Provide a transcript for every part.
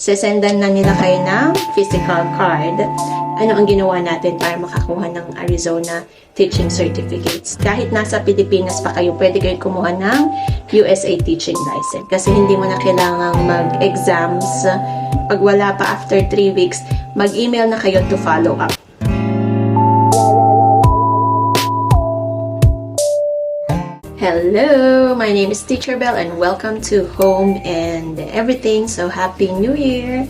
sesendan na nila kayo ng physical card. Ano ang ginawa natin para makakuha ng Arizona Teaching Certificates? Kahit nasa Pilipinas pa kayo, pwede kayo kumuha ng USA Teaching License. Kasi hindi mo na kailangang mag-exams. Pag wala pa after 3 weeks, mag-email na kayo to follow up. Hello! My name is Teacher Belle and welcome to Home and Everything. So, Happy New Year!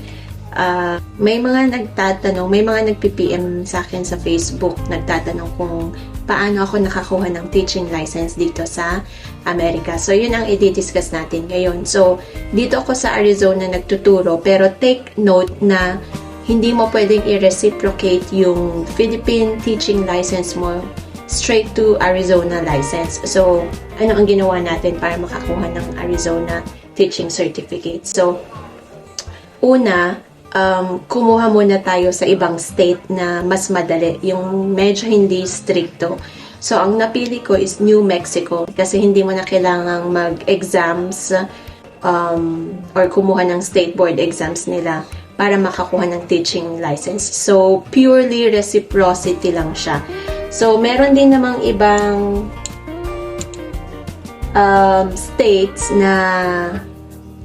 May mga nagtatanong, may mga nagpi-PM sa akin sa Facebook, nagtatanong kung paano ako nakakuha ng teaching license dito sa Amerika. So, yun ang i-discuss natin ngayon. So, dito ako sa Arizona nagtuturo, pero take note na hindi mo pwedeng i-reciprocate yung Philippine teaching license mo straight to Arizona license. So, ano ang ginawa natin para makakuha ng Arizona teaching certificate? So, una, kumuha muna tayo sa ibang state na mas madali, yung medyo hindi stricto. So, ang napili ko is New Mexico kasi hindi mo na kailangang mag-exams or kumuha ng state board exams nila para makakuha ng teaching license. So, purely reciprocity lang siya. So, meron din namang ibang states na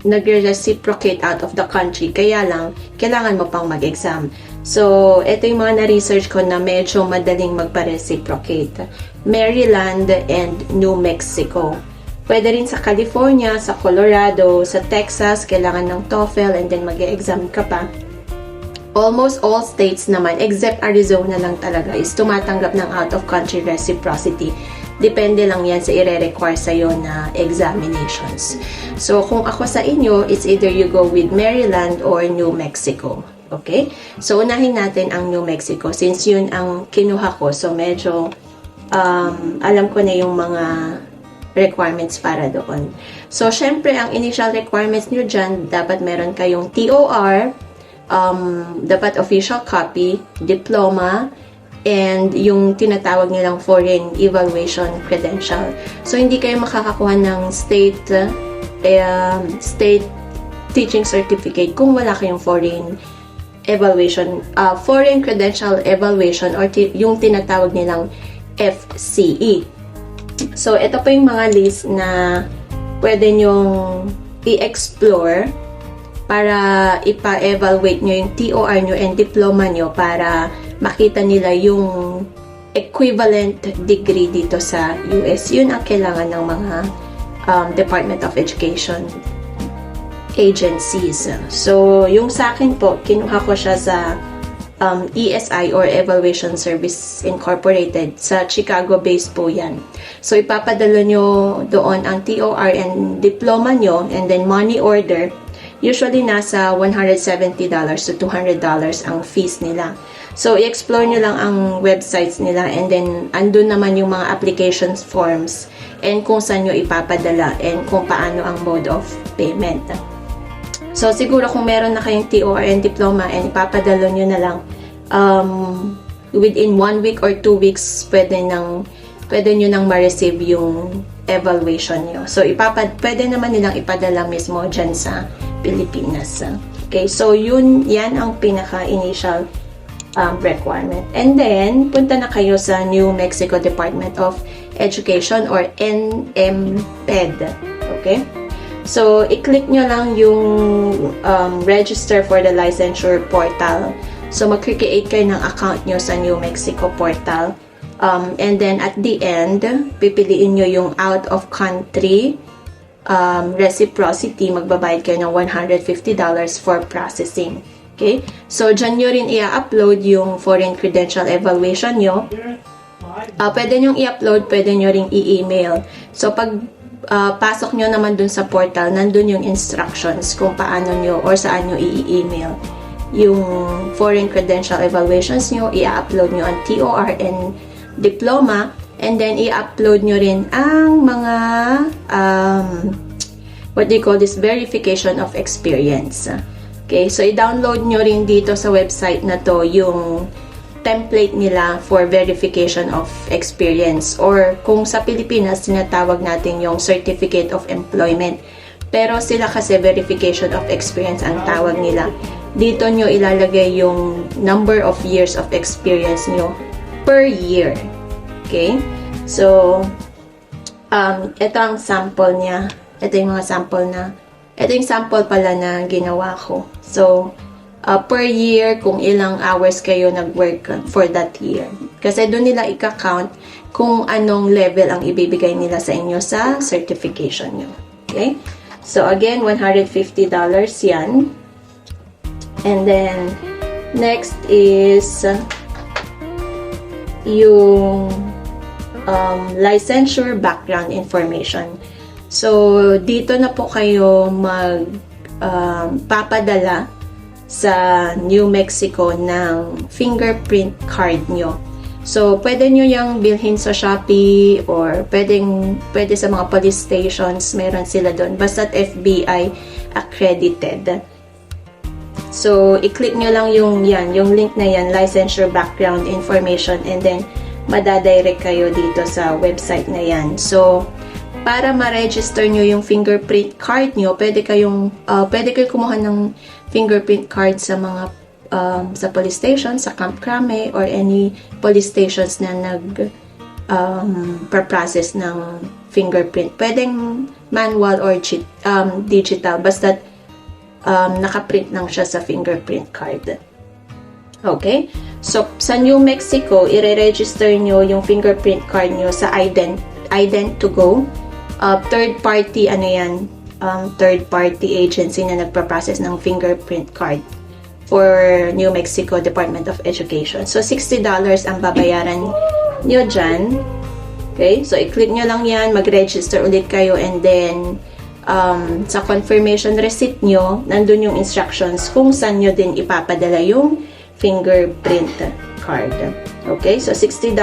nag-reciprocate out of the country. Kaya lang, kailangan mo pang mag-exam. So, ito yung mga na-research ko na medyo madaling magpa-reciprocate. Maryland and New Mexico. Pwede rin sa California, sa Colorado, sa Texas, kailangan ng TOEFL and then mag-exam ka pa. Almost all states naman, except Arizona lang talaga, is tumatanggap ng out-of-country reciprocity. Depende lang yan sa i-require sa'yo na examinations. So, kung ako sa inyo, it's either you go with Maryland or New Mexico. Okay? So, unahin natin ang New Mexico since yun ang kinuha ko. So, medyo alam ko na yung mga requirements para doon. So, syempre, ang initial requirements nyo dyan, dapat meron kayong TOR, dapat official copy, diploma, and yung tinatawag nilang foreign evaluation credential. So, hindi kayo makakakuha ng state teaching certificate kung wala kayong foreign credential evaluation or yung tinatawag nilang FCE. So, ito po yung mga list na pwede nyong i-explore para ipa-evaluate nyo yung TOR nyo and diploma nyo para makita nila yung equivalent degree dito sa US. Yun ang kailangan ng mga Department of Education agencies. So, yung sa akin po, kinuha ko siya sa ESI or Evaluation Service Incorporated. Sa Chicago-based po yan. So, ipapadala nyo doon ang TOR and diploma nyo and then money order. Usually, nasa $170 to $200 ang fees nila. So, i-explore nyo lang ang websites nila and then andun naman yung mga applications forms and kung saan nyo ipapadala and kung paano ang mode of payment. So, siguro kung meron na kayong TOR and diploma and ipapadala nyo na lang within 1 week or 2 weeks, pwede nyo nang ma-receive yung evaluation nyo. So, pwede naman nilang ipadala mismo dyan sa Pilipinas. Okay, so yan ang pinaka-initial requirement. And then, punta na kayo sa New Mexico Department of Education or NMED. Okay? So, i-click nyo lang yung register for the licensure portal. So, mag-create kayo ng account nyo sa New Mexico portal. And then, at the end, pipiliin nyo yung out-of-country reciprocity. Magbabayad kayo ng $150 for processing. Okay? So, dyan nyo rin i-upload yung foreign credential evaluation nyo. Pwede nyo i-upload, pwede nyo rin i-email. So, pag pasok nyo naman dun sa portal, nandun yung instructions kung paano nyo or saan nyo i-email yung foreign credential evaluations nyo, i-upload nyo ang TOR and diploma, and then i-upload nyo rin ang mga what do you call this, verification of experience. Okay, so i-download nyo rin dito sa website na to yung template nila for verification of experience, or kung sa Pilipinas tinatawag natin yung Certificate of Employment Pero sila kasi verification of experience ang tawag nila. Dito nyo ilalagay yung number of years of experience nyo per year. Okay? So, ito ang sample niya. Ito yung mga sample na, ito yung sample pala na ginawa ko. So, per year, kung ilang hours kayo nag-work for that year. Kasi doon nila i-count kung anong level ang ibibigay nila sa inyo sa certification nyo. Okay? So, again, $150 yan. And then, next is yung licensure background information. So, dito na po kayo papadala sa New Mexico ng fingerprint card nyo. So, pwede nyo yung bilhin sa Shopee or pwede sa mga police stations, meron sila doon. Basta't FBI accredited. So, i-click nyo lang yung link na yan, licensure background information, and then madadirect kayo dito sa website na yan. So, para ma-register nyo yung fingerprint card nyo, pwede kayo kumuha ng fingerprint card sa mga sa police station, sa Camp Crame, or any police stations na process ng fingerprint. Pwedeng manual or digital, basta nakaprint lang siya sa fingerprint card. Okay? So, sa New Mexico, i-register nyo yung fingerprint card nyo sa Ident2Go. Third party, third party agency na nagpa-process ng fingerprint card for New Mexico Department of Education. So, $60 ang babayaran nyo dyan. Okay? So, i-click nyo lang yan, mag-register ulit kayo, and then sa confirmation receipt nyo, nandun yung instructions kung saan nyo din ipapadala yung fingerprint card. Okay? So, $60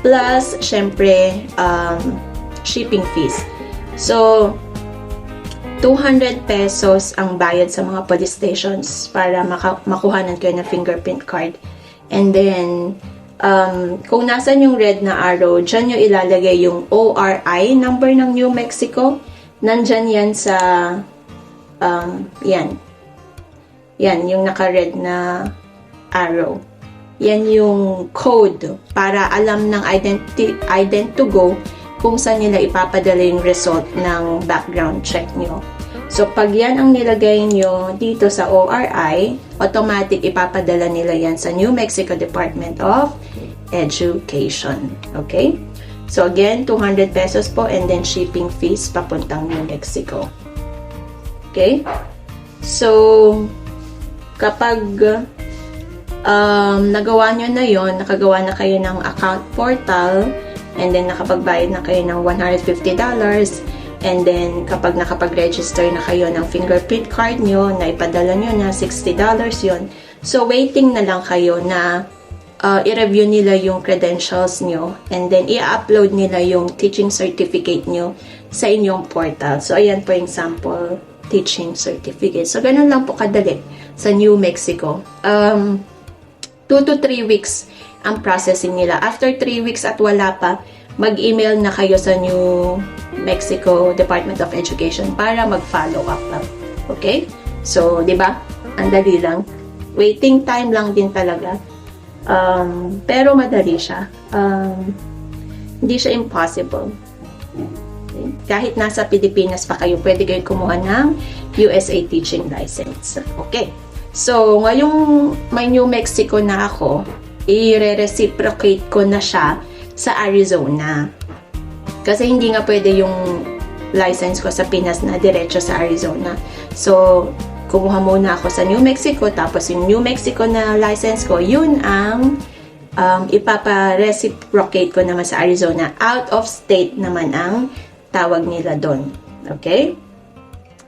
plus, syempre, shipping fees. So, 200 pesos ang bayad sa mga police stations para makuhanan kayo ng fingerprint card. And then, kung nasan yung red na arrow, dyan nyo ilalagay yung ORI number ng New Mexico. Nandyan yan sa, yan, yung naka-red na arrow. Yan yung code para alam ng Ident2Go kung saan nila ipapadala yung result ng background check nyo. So, pag yan ang nilagay nyo dito sa ORI, automatic ipapadala nila yan sa New Mexico Department of Education. Okay? So, again, 200 pesos po, and then shipping fees papuntang New Mexico. Okay? So, kapag nagawa nyo na yon, nakagawa na kayo ng account portal, and then nakapagbayad na kayo ng $150, and then kapag nakapag-register na kayo ng fingerprint card nyo, na ipadala nyo na $60 yon. So, waiting na lang kayo na i-review nila yung credentials nyo, and then i-upload nila yung teaching certificate nyo sa inyong portal. So, ayan po yung sample teaching certificate. So, ganun lang po kadali sa New Mexico. 2 to 3 weeks ang processing nila. After 3 weeks at wala pa, mag-email na kayo sa New Mexico Department of Education para mag-follow up. Okay? So, di ba? Ang dali lang. Waiting time lang din talaga. Pero madali siya. Hindi siya impossible. Okay? Kahit nasa Pilipinas pa kayo, pwede kayo kumuha ng USA Teaching License. Okay. So, ngayong may New Mexico na ako, i-reciprocate ko na siya sa Arizona. Kasi hindi nga pwede yung license ko sa Pinas na diretso sa Arizona. So, kumuha muna ako sa New Mexico, tapos yung New Mexico na license ko, yun ang ipapa-reciprocate ko naman sa Arizona. Out of state naman ang tawag nila doon. Okay?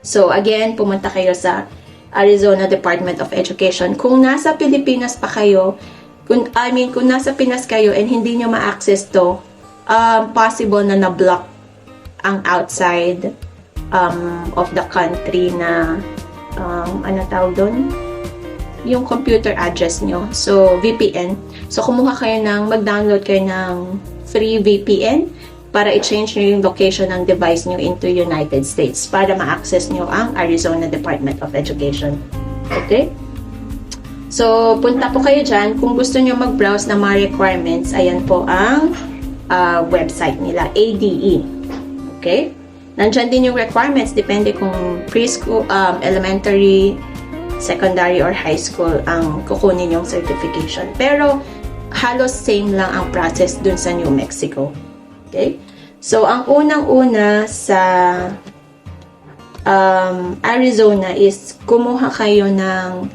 So, again, pumunta kayo sa Arizona Department of Education. Kung nasa Pilipinas pa kayo, kung nasa Pinas kayo and hindi nyo ma-access to, possible na na-block ang outside of the country na ano tawag doon? Yung computer address nyo. So, VPN. So, mag-download kayo ng free VPN para i-change nyo yung location ng device nyo into United States para ma-access nyo ang Arizona Department of Education. Okay? So, punta po kayo dyan. Kung gusto nyo mag-browse ng mga requirements, ayan po ang website nila, ADE. Okay? Nandyan din yung requirements, depende kung preschool, elementary, secondary, or high school ang kukunin yung certification. Pero, halos same lang ang process dun sa New Mexico. Okay? So, ang unang-una sa Arizona is kumuha kayo ng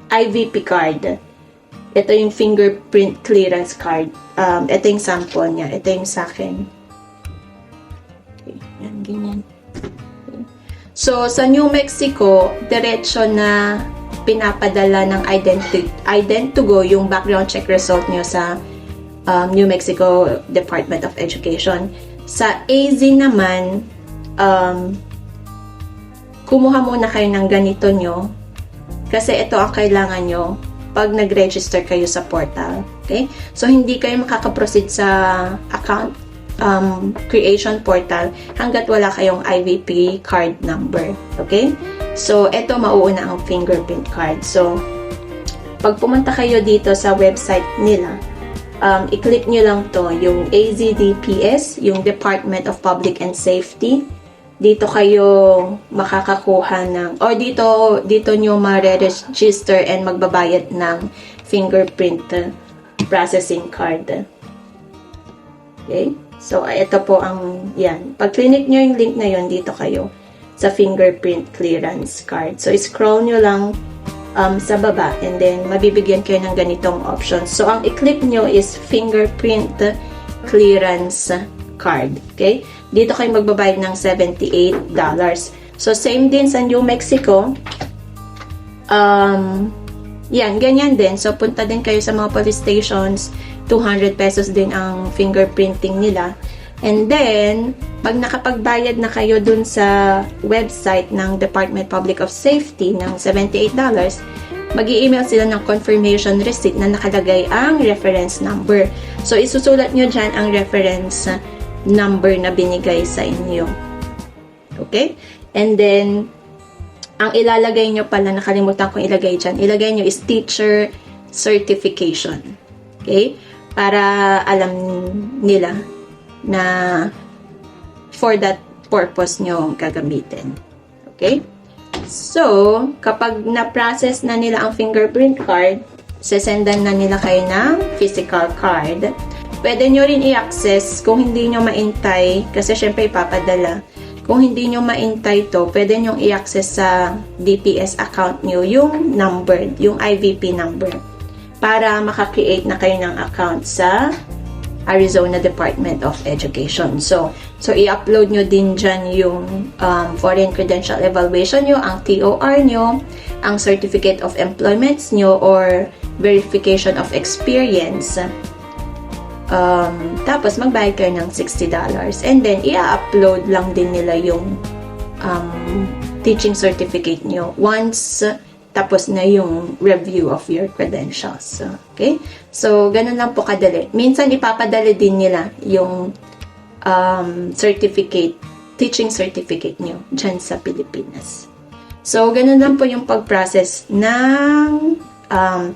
IVP card. Ito yung fingerprint clearance card. Ito yung sample niya. Ito yung sa akin. Okay, yan, ganyan. Okay. So, sa New Mexico, diretso na pinapadala ng Ident2Go yung background check result nyo sa New Mexico Department of Education. Sa AZ naman, kumuha muna kayo ng ganito nyo kasi ito ang kailangan nyo pag nag-register kayo sa portal. Okay? So, hindi kayo makakaproceed sa account creation portal hanggat wala kayong IVP card number. Okay? So, ito mauuna ang fingerprint card. So, pag pumunta kayo dito sa website nila, i-click nyo lang to, yung AZDPS, yung Department of Public and Safety. Dito kayo makakakuha ng, or dito nyo ma-register and magbabayad ng fingerprint processing card. Okay? So, ito po ang, yan. Pag click nyo yung link na yun, dito kayo sa fingerprint clearance card. So, scroll nyo lang sa baba and then mabibigyan kayo ng ganitong options. So, ang i-click nyo is fingerprint clearance card. Okay? Dito kayo magbabayad ng $78. So, same din sa New Mexico. Yan, ganyan din. So, punta din kayo sa mga police stations. 200 pesos din ang fingerprinting nila. And then, pag nakapagbayad na kayo dun sa website ng Department Public of Safety ng $78, mag-i-email sila ng confirmation receipt na nakalagay ang reference number. So, isusulat nyo dyan ang reference number na binigay sa inyo. Okay? And then, ang ilalagay nyo pala, nakalimutan kong ilagay dyan, ilagay nyo is teacher certification. Okay? Para alam nila na for that purpose nyo gagamitin. Okay? So, kapag na-process na nila ang fingerprint card, sesendan na nila kayo ng physical card. Pwede nyo rin i-access kung hindi nyo maintay, kasi syempre ipapadala. Kung hindi nyo maintay to, pwede nyo i-access sa DPS account nyo yung number, yung IVP number, para makakreate na kayo ng account sa Arizona Department of Education. So i-upload nyo din dyan yung Foreign Credential Evaluation nyo, ang TOR nyo, ang Certificate of Employments nyo, or Verification of Experience. Tapos, magbayad kayo ng $60. And then, i-upload lang din nila yung teaching certificate nyo once tapos na yung review of your credentials. Okay? So, ganun lang po kadali. Minsan, ipapadala din nila yung certificate, teaching certificate nyo dyan sa Pilipinas. So, ganun lang po yung pag-process ng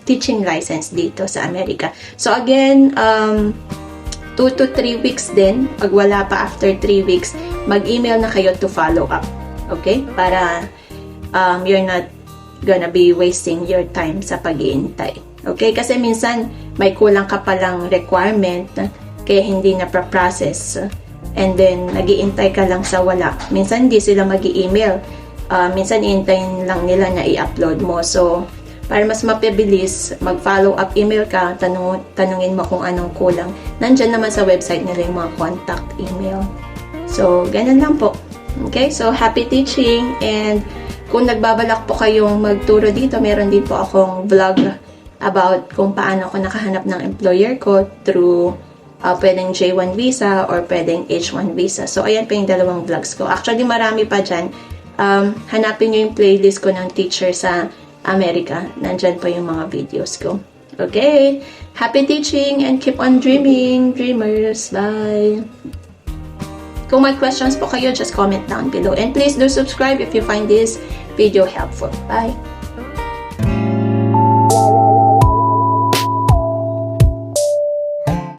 teaching license dito sa Amerika. So, again, 2 to 3 weeks din. Pag wala pa after 3 weeks, mag-email na kayo to follow up. Okay? Para you're not gonna be wasting your time sa pag-iintay. Okay? Kasi minsan, may kulang ka palang requirement kaya hindi na process and then nag-iintay ka lang sa wala. Minsan, hindi sila mag-i-email. Minsan, iintayin lang nila na i-upload mo. So, para mas mapabilis, mag-follow up email ka, tanungin mo kung anong kulang. Nandyan naman sa website nila yung mga contact email. So, ganun lang po. Okay? So, happy teaching, and kung nagbabalak po kayong magturo dito, meron din po akong vlog about kung paano ako nakahanap ng employer ko through pwedeng J1 visa or pwedeng H1 visa. So, ayan pa yung dalawang vlogs ko. Actually, marami pa dyan. Hanapin nyo yung playlist ko ng teacher sa Amerika. Nandyan po yung mga videos ko. Okay? Happy teaching and keep on dreaming, dreamers. Bye! Kung may questions po kayo, just comment down below. And please do subscribe if you find this video helpful. Bye!